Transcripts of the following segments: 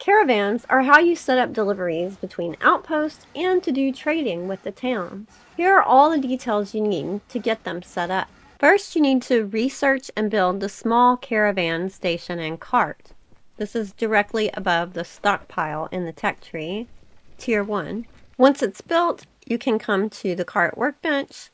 Caravans are how you set up deliveries between outposts and to do trading with the towns. Here are all the details you need to get them set up. First, you need to research and build the small caravan station and cart. This is directly above the stockpile in the tech tree, Tier 1. Once it's built, you can come to the cart workbench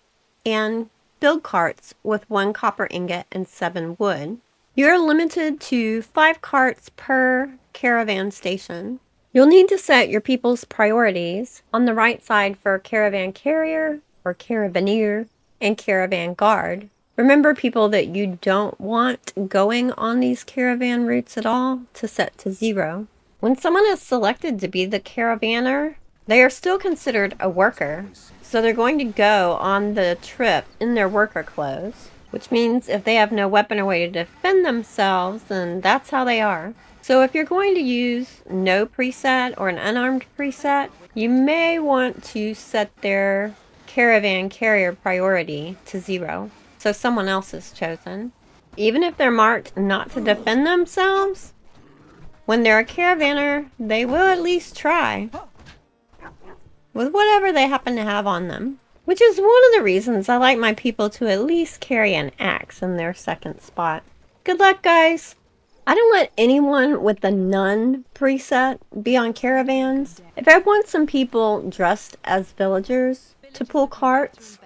and build carts with 1 copper ingot and 7 wood. You're limited to 5 carts per caravan station. You'll need to set your people's priorities on the right side for caravan carrier or caravaneer and caravan guard. Remember, people that you don't want going on these caravan routes at all to set to 0. When someone is selected to be the caravaner, they are still considered a worker. So they're going to go on the trip in their worker clothes, which means if they have no weapon or way to defend themselves, then that's how they are. So if you're going to use no preset or an unarmed preset, you may want to set their caravan carrier priority to 0. So someone else is chosen. Even if they're marked not to defend themselves, when they're a caravaner, they will at least try with whatever they happen to have on them. Which is one of the reasons I like my people to at least carry an axe in their second spot. Good luck, guys! I don't let anyone with the none preset be on caravans. If I want some people dressed as villagers to pull carts,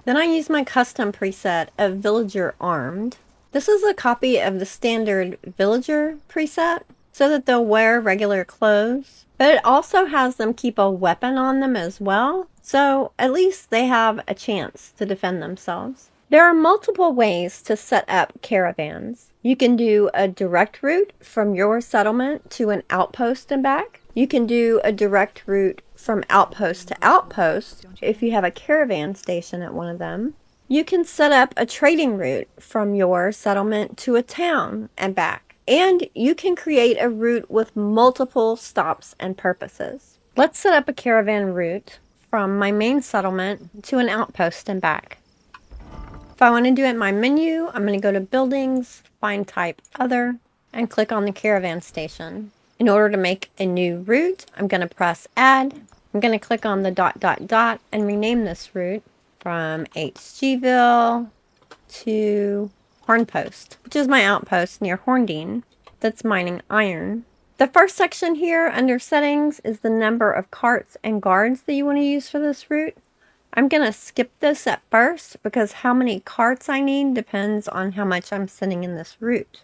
then I use my custom preset of villager armed. This is a copy of the standard villager preset so that they'll wear regular clothes, but it also has them keep a weapon on them as well, so at least they have a chance to defend themselves. There are multiple ways to set up caravans. You can do a direct route from your settlement to an outpost and back. You can do a direct route from outpost to outpost if you have a caravan station at one of them. You can set up a trading route from your settlement to a town and back. And you can create a route with multiple stops and purposes. Let's set up a caravan route from my main settlement to an outpost and back. If I want to do it in my menu, I'm going to go to Buildings, find Type Other, and click on the caravan station. In order to make a new route, I'm going to press Add. I'm going to click on the ... and rename this route from HGville to Hornpost, which is my outpost near Horndine that's mining iron. The first section here under settings is the number of carts and guards that you want to use for this route. I'm going to skip this at first because how many carts I need depends on how much I'm sending in this route.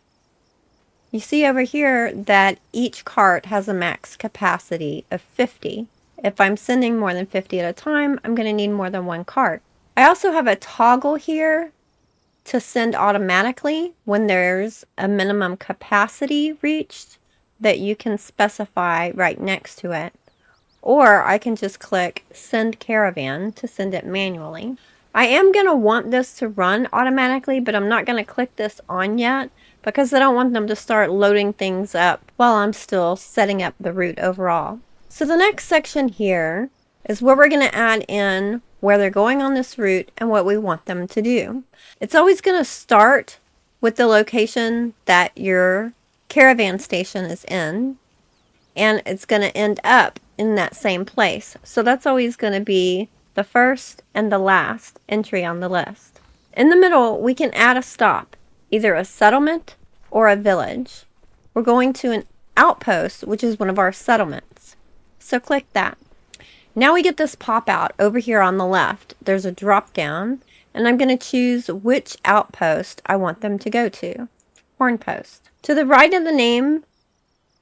You see over here that each cart has a max capacity of 50. If I'm sending more than 50 at a time, I'm going to need more than 1 cart. I also have a toggle here to send automatically when there's a minimum capacity reached that you can specify right next to it. Or I can just click Send Caravan to send it manually. I am going to want this to run automatically, but I'm not going to click this on yet because I don't want them to start loading things up while I'm still setting up the route overall. So the next section here is where we're going to add in where they're going on this route and what we want them to do. It's always going to start with the location that your caravan station is in, and it's going to end up in that same place. So that's always going to be the first and the last entry on the list. In the middle, we can add a stop, either a settlement or a village. We're going to an outpost, which is one of our settlements. So click that. Now we get this pop out over here on the left. There's a drop down, and I'm going to choose which outpost I want them to go to. Hornpost. To the right of the name,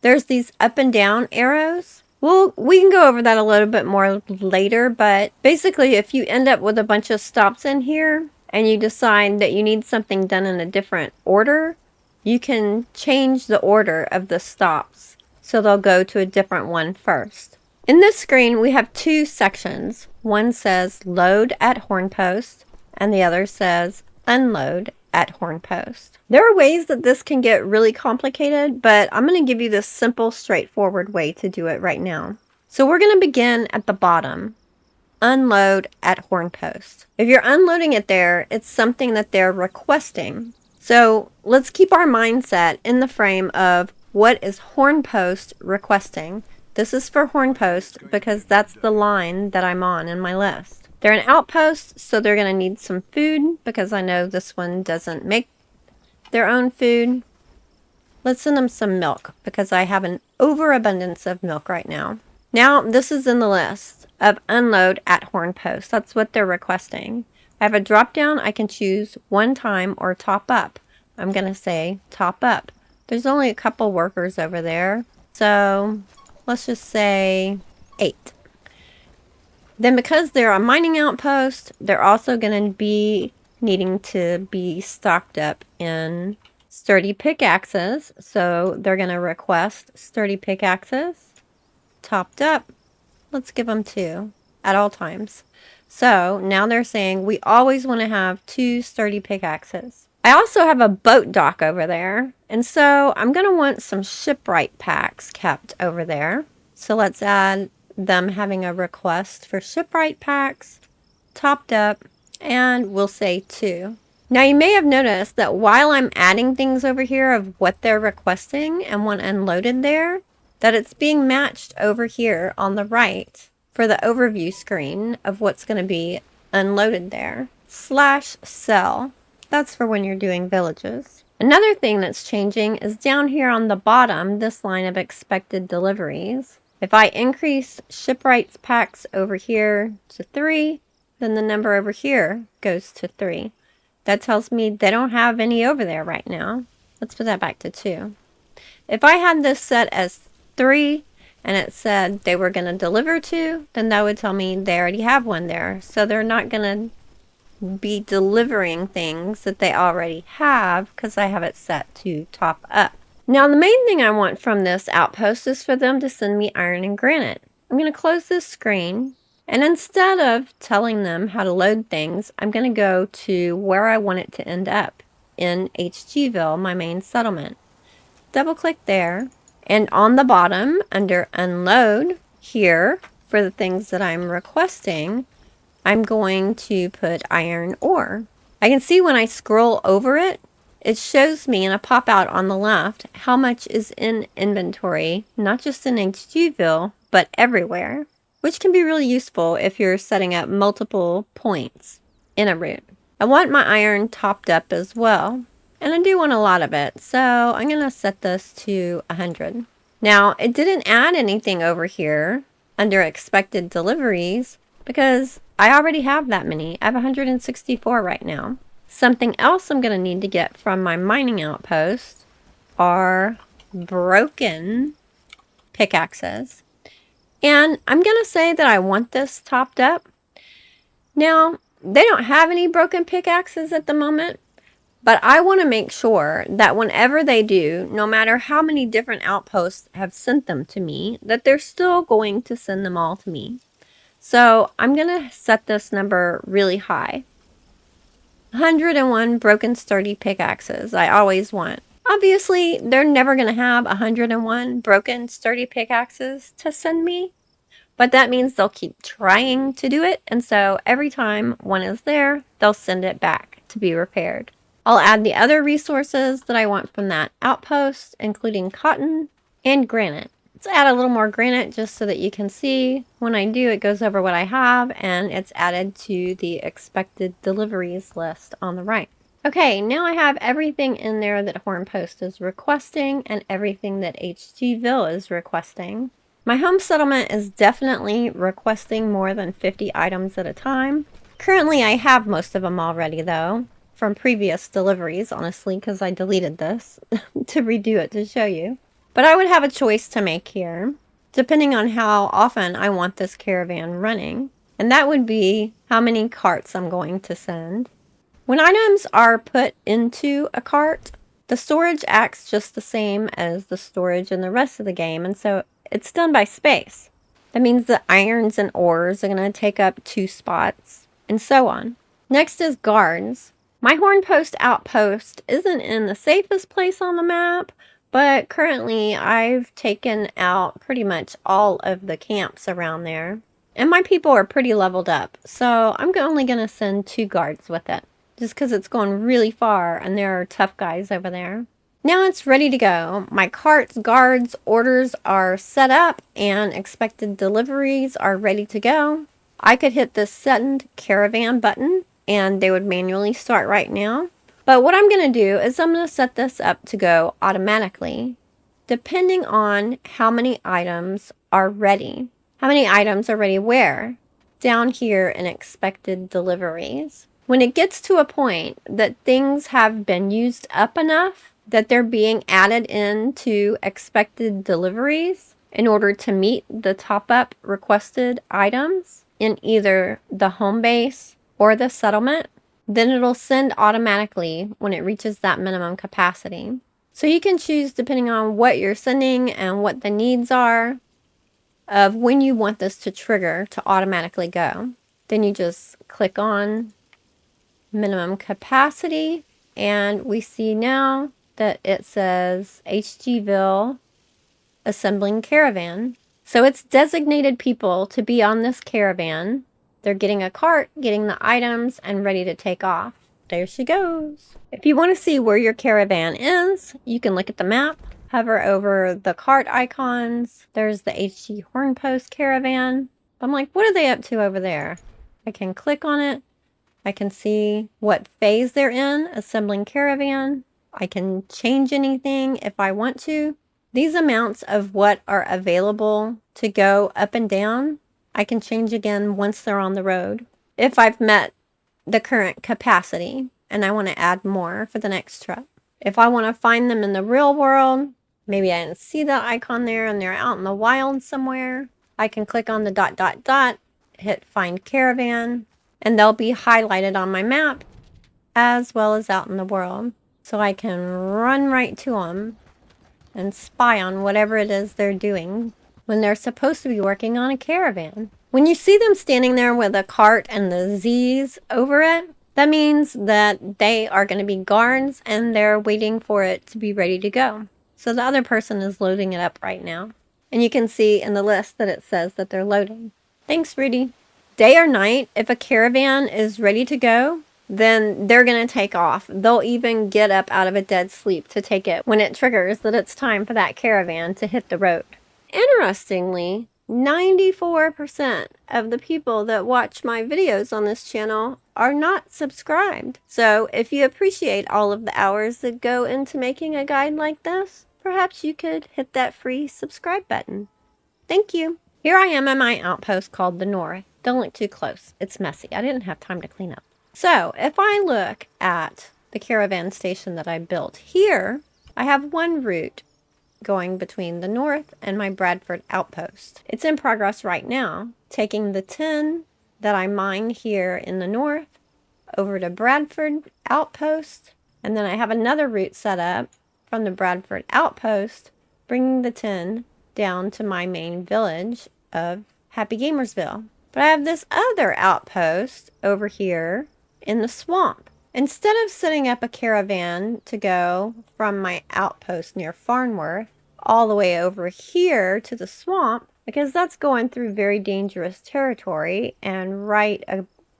there's these up and down arrows. We can go over that a little bit more later, but basically if you end up with a bunch of stops in here and you decide that you need something done in a different order, you can change the order of the stops so they'll go to a different one first. In this screen, we have 2 sections. One says Load at Hornpost, and the other says Unload at Hornpost. There are ways that this can get really complicated, but I'm going to give you this simple, straightforward way to do it right now. So we're going to begin at the bottom. Unload at Hornpost. If you're unloading it there, it's something that they're requesting. So let's keep our mindset in the frame of what is Hornpost requesting. This is for Hornpost because that's the line that I'm on in my list. They're an outpost, so they're going to need some food because I know this one doesn't make their own food. Let's send them some milk because I have an overabundance of milk right now. Now, this is in the list of unload at Hornpost. That's what they're requesting. I have a drop down. I can choose one time or top up. I'm going to say top up. There's only a couple workers over there. So let's just say 8. Then because they're a mining outpost, they're also going to be needing to be stocked up in sturdy pickaxes. So they're going to request sturdy pickaxes. Topped up. Let's give them 2 at all times. So now they're saying we always want to have 2 sturdy pickaxes. I also have a boat dock over there. And so I'm going to want some shipwright packs kept over there. So let's add them having a request for shipwright packs, topped up, and we'll say 2. Now you may have noticed that while I'm adding things over here of what they're requesting and want unloaded there, that it's being matched over here on the right for the overview screen of what's going to be unloaded there. /sell. That's for when you're doing villages. Another thing that's changing is down here on the bottom, this line of expected deliveries. If I increase shipwrights packs over here to 3, then the number over here goes to 3. That tells me they don't have any over there right now. Let's put that back to 2. If I had this set as 3 and it said they were going to deliver 2, then that would tell me they already have one there. So they're not going to be delivering things that they already have because I have it set to top up. Now the main thing I want from this outpost is for them to send me iron and granite. I'm going to close this screen, and instead of telling them how to load things, I'm going to go to where I want it to end up in HGville, my main settlement. Double click there, and on the bottom under unload here for the things that I'm requesting, I'm going to put iron ore. I can see when I scroll over it, it shows me in a pop-out on the left how much is in inventory, not just in HGville, but everywhere, which can be really useful if you're setting up multiple points in a route. I want my iron topped up as well, and I do want a lot of it, so I'm going to set this to 100. Now, it didn't add anything over here under expected deliveries because I already have that many. I have 164 right now. Something else I'm going to need to get from my mining outpost are broken pickaxes. And I'm going to say that I want this topped up. Now, they don't have any broken pickaxes at the moment, but I want to make sure that whenever they do, no matter how many different outposts have sent them to me, that they're still going to send them all to me. So I'm going to set this number really high. 101 broken sturdy pickaxes I always want. Obviously, they're never going to have 101 broken sturdy pickaxes to send me, but that means they'll keep trying to do it, and so every time one is there, they'll send it back to be repaired. I'll add the other resources that I want from that outpost, including cotton and granite. Let's add a little more granite just so that you can see when I do, it goes over what I have and it's added to the expected deliveries list on the right. Okay, now I have everything in there that Hornpost is requesting and everything that HGville is requesting. My home settlement is definitely requesting more than 50 items at a time. Currently, I have most of them already though, from previous deliveries, honestly, because I deleted this to redo it to show you. But I would have a choice to make here, depending on how often I want this caravan running. And that would be how many carts I'm going to send. When items are put into a cart, the storage acts just the same as the storage in the rest of the game. And so it's done by space. That means the irons and ores are going to take up 2 spots, and so on. Next is guards. My Hornpost outpost isn't in the safest place on the map, but currently I've taken out pretty much all of the camps around there. And my people are pretty leveled up, so I'm only going to send 2 guards with it, just because it's going really far and there are tough guys over there. Now it's ready to go. My carts, guards, orders are set up and expected deliveries are ready to go. I could hit the send caravan button and they would manually start right now. But what I'm going to do is I'm going to set this up to go automatically, depending on how many items are ready. How many items are ready where? Down here in expected deliveries. When it gets to a point that things have been used up enough that they're being added into expected deliveries in order to meet the top-up requested items in either the home base or the settlement, then it'll send automatically when it reaches that minimum capacity. So you can choose, depending on what you're sending and what the needs are, of when you want this to trigger to automatically go. Then you just click on minimum capacity, and we see now that it says HGville assembling caravan. So it's designated people to be on this caravan. They're getting a cart, getting the items, and ready to take off. There she goes. If you want to see where your caravan is, you can look at the map, hover over the cart icons. There's the HG Hornpost caravan. I'm like, what are they up to over there? I can click on it. I can see what phase they're in, assembling caravan. I can change anything if I want to. These amounts of what are available to go up and down, I can change again once they're on the road. If I've met the current capacity and I want to add more for the next trip. If I want to find them in the real world, maybe I didn't see that icon there and they're out in the wild somewhere, I can click on the ... hit find caravan, and they'll be highlighted on my map as well as out in the world. So I can run right to them and spy on whatever it is they're doing when they're supposed to be working on a caravan. When you see them standing there with a cart and the Z's over it, that means that they are going to be guards and they're waiting for it to be ready to go. So the other person is loading it up right now. And you can see in the list that it says that they're loading. Thanks, Rudy. Day or night, if a caravan is ready to go, then they're going to take off. They'll even get up out of a dead sleep to take it when it triggers that it's time for that caravan to hit the road. Interestingly, 94% of the people that watch my videos on this channel are not subscribed. So if you appreciate all of the hours that go into making a guide like this, perhaps you could hit that free subscribe button. Thank you. Here I am at my outpost called the North. Don't look too close. It's messy. I didn't have time to clean up. So if I look at the caravan station that I built here, I have one route going between the North and my Bradford outpost. It's in progress right now, taking the tin that I mine here in the North over to Bradford outpost, and then I have another route set up from the Bradford outpost, bringing the tin down to my main village of Happy Gamersville. But I have this other outpost over here in the swamp. Instead of setting up a caravan to go from my outpost near Farnworth all the way over here to the swamp, because that's going through very dangerous territory and right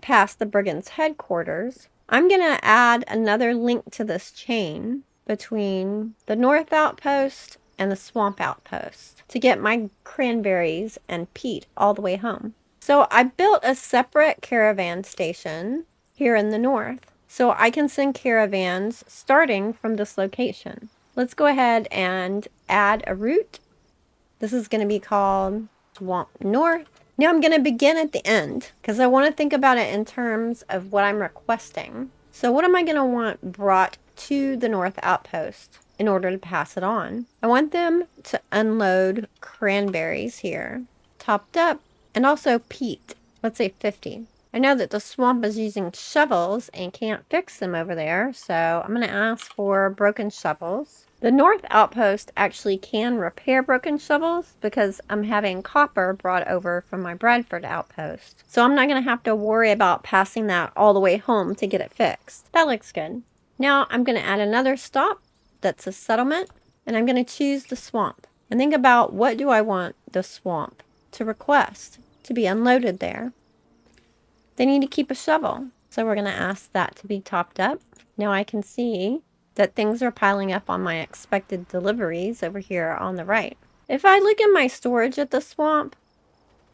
past the brigands' headquarters, I'm going to add another link to this chain between the North outpost and the swamp outpost to get my cranberries and peat all the way home. So I built a separate caravan station here in the North, so I can send caravans starting from this location. Let's go ahead and add a route. This is going to be called Swamp North. Now I'm going to begin at the end because I want to think about it in terms of what I'm requesting. So what am I going to want brought to the North outpost in order to pass it on? I want them to unload cranberries here, topped up, and also peat. Let's say 50. I know that the swamp is using shovels and can't fix them over there, so I'm going to ask for broken shovels. The North outpost actually can repair broken shovels because I'm having copper brought over from my Bradford outpost. So I'm not going to have to worry about passing that all the way home to get it fixed. That looks good. Now I'm going to add another stop that's a settlement, and I'm going to choose the swamp. And think about, what do I want the swamp to request to be unloaded there? They need to keep a shovel, so we're going to ask that to be topped up. Now I can see that things are piling up on my expected deliveries over here on the right. If I look in my storage at the swamp,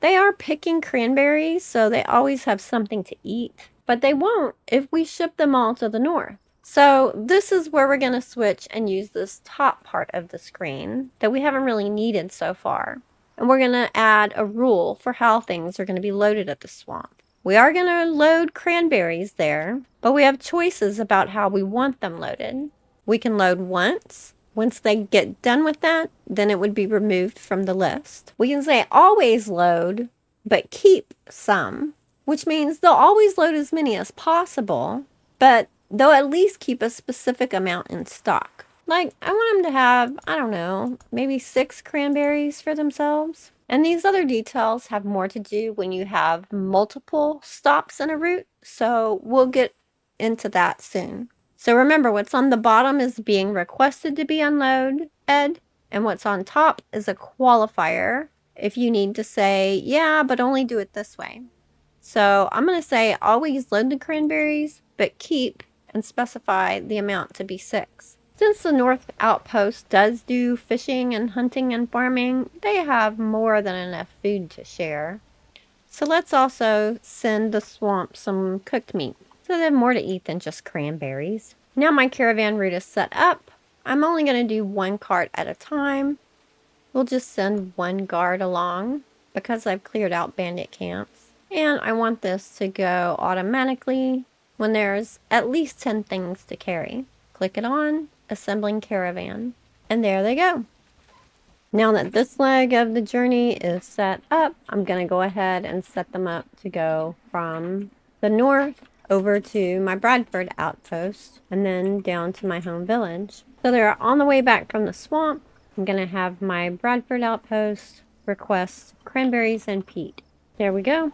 they are picking cranberries, so they always have something to eat, but they won't if we ship them all to the north. So this is where we're going to switch and use this top part of the screen that we haven't really needed so far. And we're going to add a rule for how things are going to be loaded at the swamp. We are going to load cranberries there, but we have choices about how we want them loaded. We can load once. Once they get done with that, then it would be removed from the list. We can say always load, but keep some, which means they'll always load as many as possible, but they'll at least keep a specific amount in stock. Like, I want them to have, I don't know, maybe 6 cranberries for themselves. And these other details have more to do when you have multiple stops in a route, so we'll get into that soon. So remember, what's on the bottom is being requested to be unloaded, and what's on top is a qualifier if you need to say, yeah, but only do it this way. So I'm going to say always load the cranberries, but keep and specify the amount to be 6. Since the North Outpost does do fishing and hunting and farming, they have more than enough food to share. So let's also send the swamp some cooked meat, so they have more to eat than just cranberries. Now my caravan route is set up. I'm only going to do 1 cart at a time. We'll just send 1 guard along because I've cleared out bandit camps. And I want this to go automatically when there's at least 10 things to carry. Click it on, assembling caravan, and there they go. Now that this leg of the journey is set up, I'm going to go ahead and set them up to go from the north over to my Bradford outpost and then down to my home village. So they're on the way back from the swamp. I'm going to have my Bradford outpost request cranberries and peat. There we go.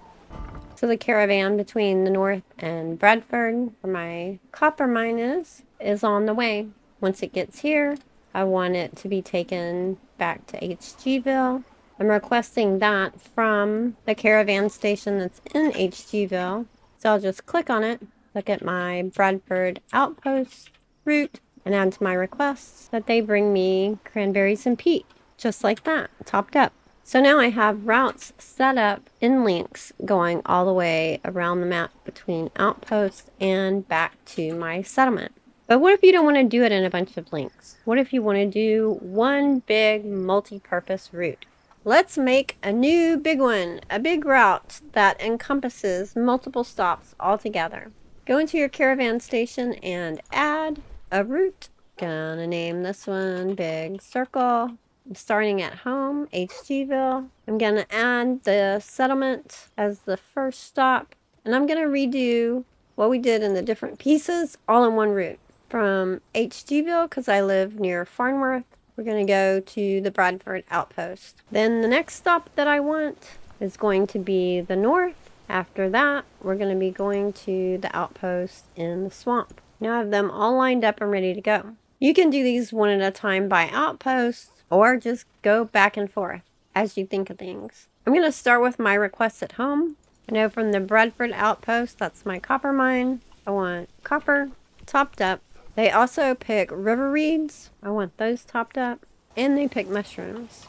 So the caravan between the north and Bradford, where my copper mine is on the way. Once it gets here, I want it to be taken back to HGville. I'm requesting that from the caravan station that's in HGville. So I'll just click on it, look at my Bradford outpost route, and add to my requests that they bring me cranberries and peat, just like that, topped up. So now I have routes set up in links going all the way around the map between Outpost and back to my settlement. But what if you don't want to do it in a bunch of links? What if you want to do one big multi-purpose route? Let's make a new big one, a big route that encompasses multiple stops all together. Go into your caravan station and add a route. Gonna name this one Big Circle. I'm starting at home, HGville. I'm going to add the settlement as the first stop. And I'm going to redo what we did in the different pieces all in one route. From HGville, because I live near Farnworth, we're going to go to the Bradford outpost. Then the next stop that I want is going to be the north. After that, we're going to be going to the outpost in the swamp. Now I have them all lined up and ready to go. You can do these one at a time by outpost, or just go back and forth as you think of things. I'm going to start with my requests at home. I know from the Bradford outpost, that's my copper mine. I want copper topped up. They also pick river reeds. I want those topped up. And they pick mushrooms.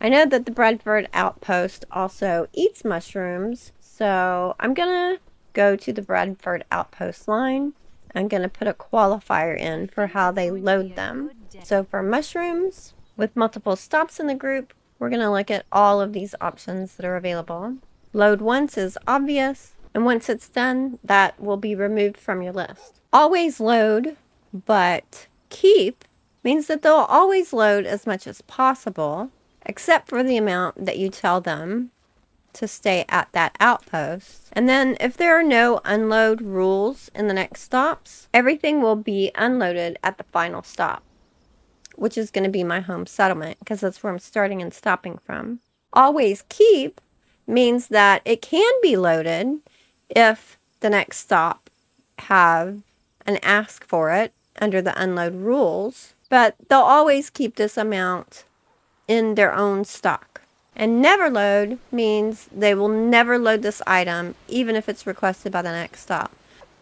I know that the Bradford outpost also eats mushrooms, so I'm going to go to the Bradford outpost line. I'm going to put a qualifier in for how they load them. So for mushrooms, with multiple stops in the group, we're going to look at all of these options that are available. Load once is obvious, and once it's done, that will be removed from your list. Always load, but keep means that they'll always load as much as possible, except for the amount that you tell them to stay at that outpost. And then if there are no unload rules in the next stops, everything will be unloaded at the final stop, which is going to be my home settlement because that's where I'm starting and stopping from. Always keep means that it can be loaded if the next stop have an ask for it under the unload rules, but they'll always keep this amount in their own stock. And never load means they will never load this item even if it's requested by the next stop.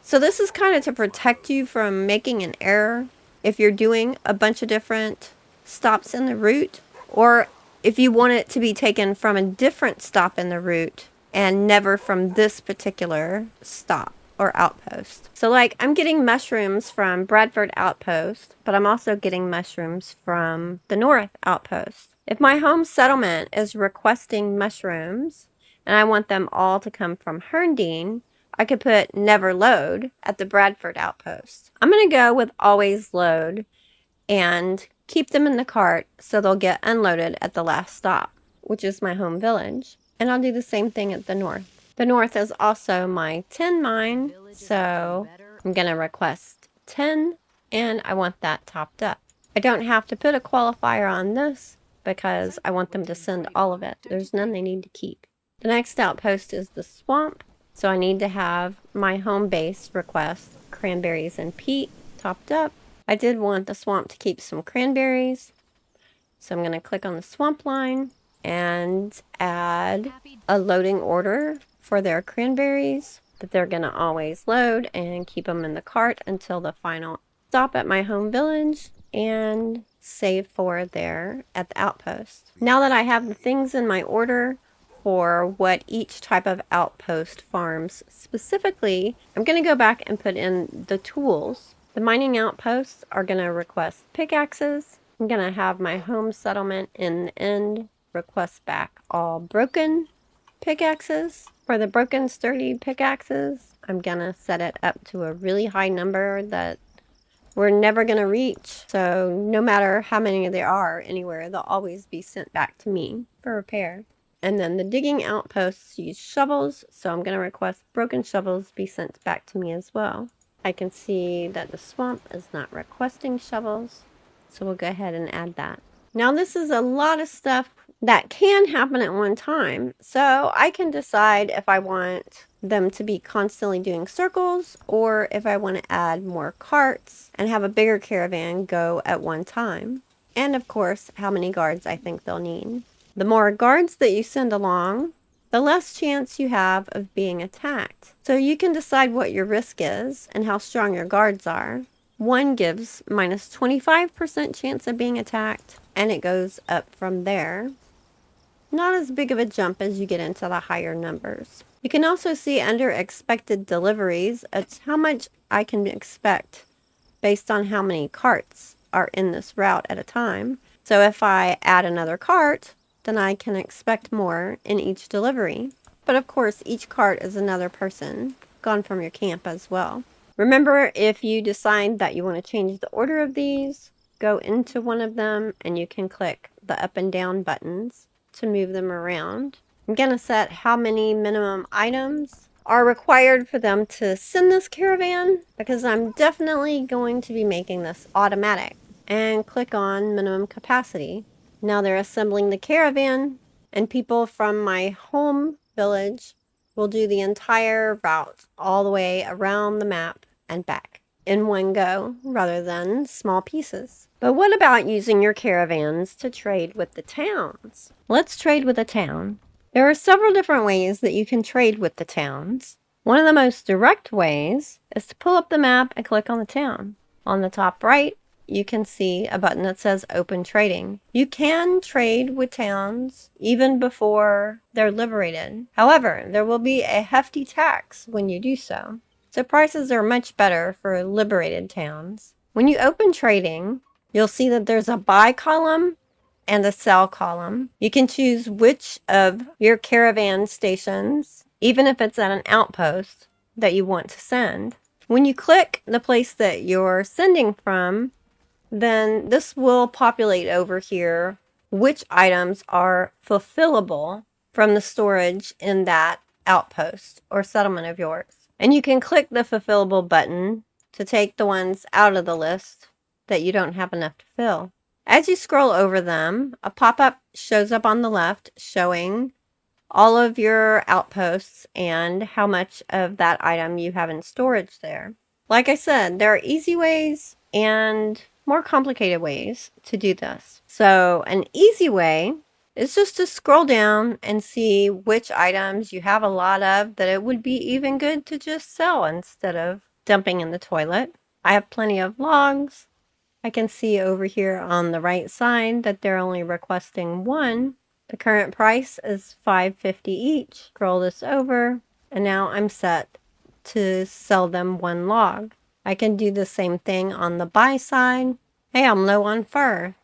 So this is kind of to protect you from making an error if you're doing a bunch of different stops in the route, or if you want it to be taken from a different stop in the route and never from this particular stop or outpost. So like I'm getting mushrooms from Bradford Outpost, but I'm also getting mushrooms from the North Outpost. If my home settlement is requesting mushrooms and I want them all to come from Herndeen, I could put never load at the Bradford Outpost. I'm going to go with always load and keep them in the cart so they'll get unloaded at the last stop, which is my home village. And I'll do the same thing at the North. The North is also my 10 mine, so I'm going to request 10 and I want that topped up. I don't have to put a qualifier on this because I want them to send all of it. There's none they need to keep. The next outpost is the swamp, so I need to have my home base request cranberries and peat topped up. I did want the swamp to keep some cranberries, so I'm going to click on the swamp line and add a loading order for their cranberries that they're going to always load and keep them in the cart until the final stop at my home village and save for there at the outpost. Now that I have the things in my order for what each type of outpost farms specifically, I'm going to go back and put in the tools. The mining outposts are going to request pickaxes. I'm going to have my home settlement in the end request back all broken pickaxes. For the broken sturdy pickaxes, I'm going to set it up to a really high number that we're never going to reach. So no matter how many there are anywhere, they'll always be sent back to me for repair. And then the digging outposts use shovels, so I'm going to request broken shovels be sent back to me as well. I can see that the swamp is not requesting shovels, so we'll go ahead and add that. Now this is a lot of stuff that can happen at one time, so I can decide if I want them to be constantly doing circles or if I want to add more carts and have a bigger caravan go at one time. And of course, how many guards I think they'll need. The more guards that you send along, the less chance you have of being attacked. So you can decide what your risk is and how strong your guards are. One gives minus 25% chance of being attacked, and it goes up from there. Not as big of a jump as you get into the higher numbers. You can also see under expected deliveries, it's how much I can expect based on how many carts are in this route at a time. So if I add another cart, then I can expect more in each delivery. But of course, each cart is another person gone from your camp as well. Remember, if you decide that you want to change the order of these, go into one of them and you can click the up and down buttons to move them around. I'm going to set how many minimum items are required for them to send this caravan because I'm definitely going to be making this automatic, and click on minimum capacity. Now they're assembling the caravan, and people from my home village will do the entire route all the way around the map and back in one go rather than small pieces. But what about using your caravans to trade with the towns? Let's trade with a town. There are several different ways that you can trade with the towns. One of the most direct ways is to pull up the map and click on the town. On the top right, you can see a button that says Open Trading. You can trade with towns even before they're liberated. However, there will be a hefty tax when you do so. So prices are much better for liberated towns. When you open trading, you'll see that there's a buy column and a sell column. You can choose which of your caravan stations, even if it's at an outpost, that you want to send. When you click the place that you're sending from, then this will populate over here which items are fulfillable from the storage in that outpost or settlement of yours. And you can click the fulfillable button to take the ones out of the list that you don't have enough to fill. As you scroll over them, a pop-up shows up on the left showing all of your outposts and how much of that item you have in storage there. Like I said, there are easy ways and more complicated ways to do this. So an easy way is just to scroll down and see which items you have a lot of that it would be even good to just sell instead of dumping in the toilet. I have plenty of logs, I can see over here on the right side that they're only requesting one. The current price is $5.50 each. Scroll this over, and now I'm set to sell them one log. I can do the same thing on the buy side. Hey, I'm low on fur.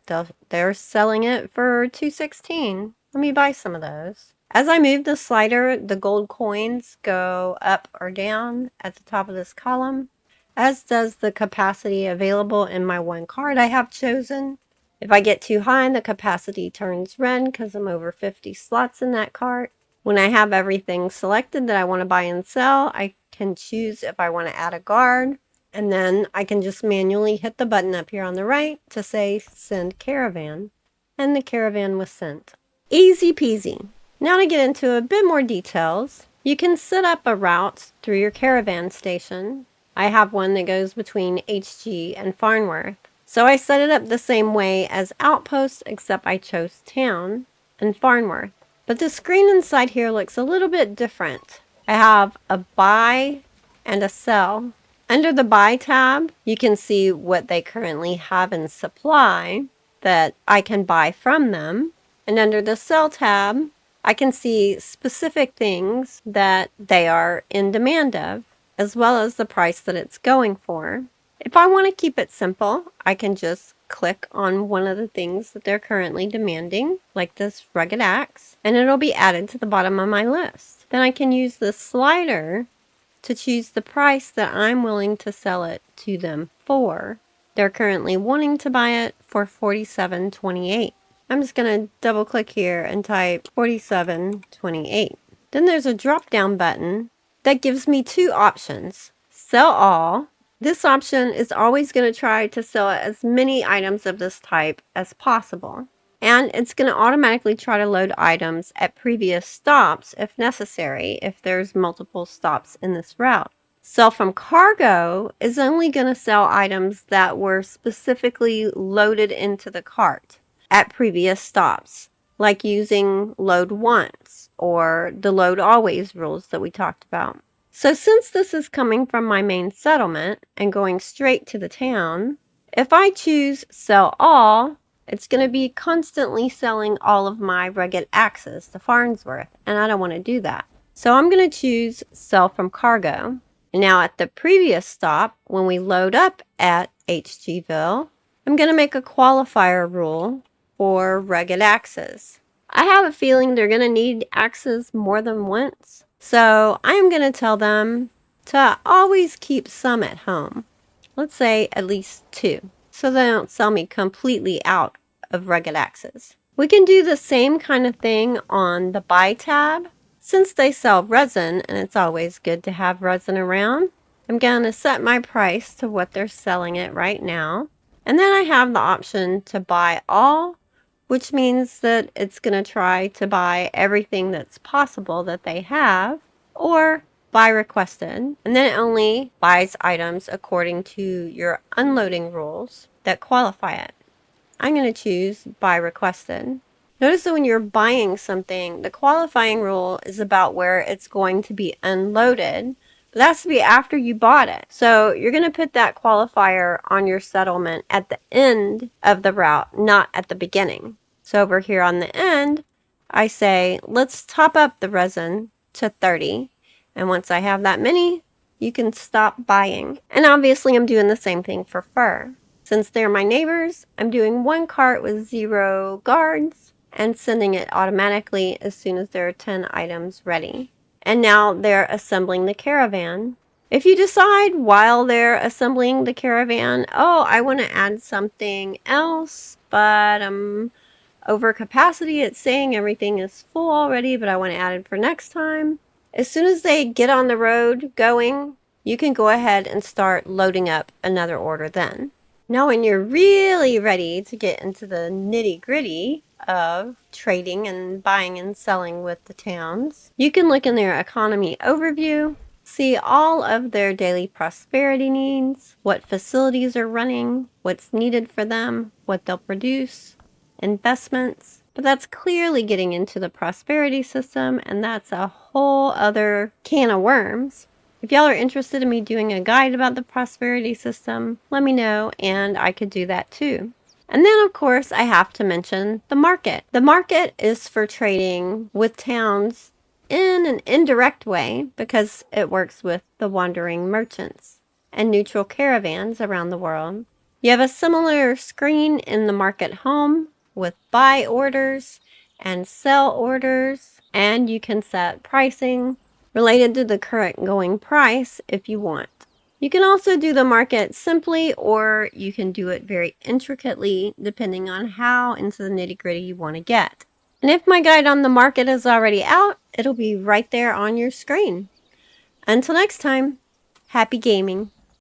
They're selling it for $2.16. Let me buy some of those. As I move the slider, the gold coins go up or down at the top of this column, as does the capacity available in my one card I have chosen. If I get too high, the capacity turns red because I'm over 50 slots in that cart. When I have everything selected that I want to buy and sell, I can choose if I want to add a guard, and then I can just manually hit the button up here on the right to say send caravan, and the caravan was sent. Easy peasy. Now to get into a bit more details, you can set up a route through your caravan station. I have one that goes between HG and Farnworth. So I set it up the same way as Outpost, except I chose Town and Farnworth. But the screen inside here looks a little bit different. I have a buy and a sell. Under the buy tab, you can see what they currently have in supply that I can buy from them. And under the sell tab, I can see specific things that they are in demand of, as well as the price that it's going for. If I want to keep it simple, I can just click on one of the things that they're currently demanding, like this rugged axe, and it'll be added to the bottom of my list. Then I can use the slider to choose the price that I'm willing to sell it to them for. They're currently wanting to buy it for $47.28. I'm just going to double click here and type $47.28. Then there's a drop down button that gives me two options. Sell all. This option is always going to try to sell as many items of this type as possible. And it's going to automatically try to load items at previous stops if necessary, if there's multiple stops in this route. Sell from cargo is only going to sell items that were specifically loaded into the cart at previous stops, like using load once or the load always rules that we talked about. So since this is coming from my main settlement and going straight to the town, if I choose sell all, it's going to be constantly selling all of my rugged axes to Farnsworth, and I don't want to do that. So I'm going to choose sell from cargo. And now at the previous stop, when we load up at HGville, I'm going to make a qualifier rule for rugged axes. I have a feeling they're going to need axes more than once, so I'm going to tell them to always keep some at home. Let's say at least 2, so they don't sell me completely out of rugged axes. We can do the same kind of thing on the buy tab. Since they sell resin, and it's always good to have resin around, I'm going to set my price to what they're selling it right now. And then I have the option to buy all, which means that it's going to try to buy everything that's possible that they have, or buy requested, and then it only buys items according to your unloading rules that qualify it. I'm going to choose buy requested. Notice that when you're buying something, the qualifying rule is about where it's going to be unloaded, but that has to be after you bought it. So you're going to put that qualifier on your settlement at the end of the route, not at the beginning. So over here on the end, I say, let's top up the resin to 30. And once I have that many, you can stop buying. And obviously I'm doing the same thing for fur. Since they're my neighbors, I'm doing one cart with 0 guards and sending it automatically as soon as there are 10 items ready. And now they're assembling the caravan. If you decide while they're assembling the caravan, oh, I want to add something else, but I'm over capacity, it's saying everything is full already, but I want to add it for next time. As soon as they get on the road going, you can go ahead and start loading up another order then. Now when you're really ready to get into the nitty-gritty of trading and buying and selling with the towns, you can look in their economy overview, see all of their daily prosperity needs, what facilities are running, what's needed for them, what they'll produce, investments. But that's clearly getting into the prosperity system, and that's a whole other can of worms. If y'all are interested in me doing a guide about the prosperity system, let me know and I could do that too. And then, of course, I have to mention the market. The market is for trading with towns in an indirect way because it works with the wandering merchants and neutral caravans around the world. You have a similar screen in the market home with buy orders and sell orders, and you can set pricing related to the current going price if you want. You can also do the market simply, or you can do it very intricately depending on how into the nitty-gritty you want to get. And if my guide on the market is already out, it'll be right there on your screen. Until next time, happy gaming.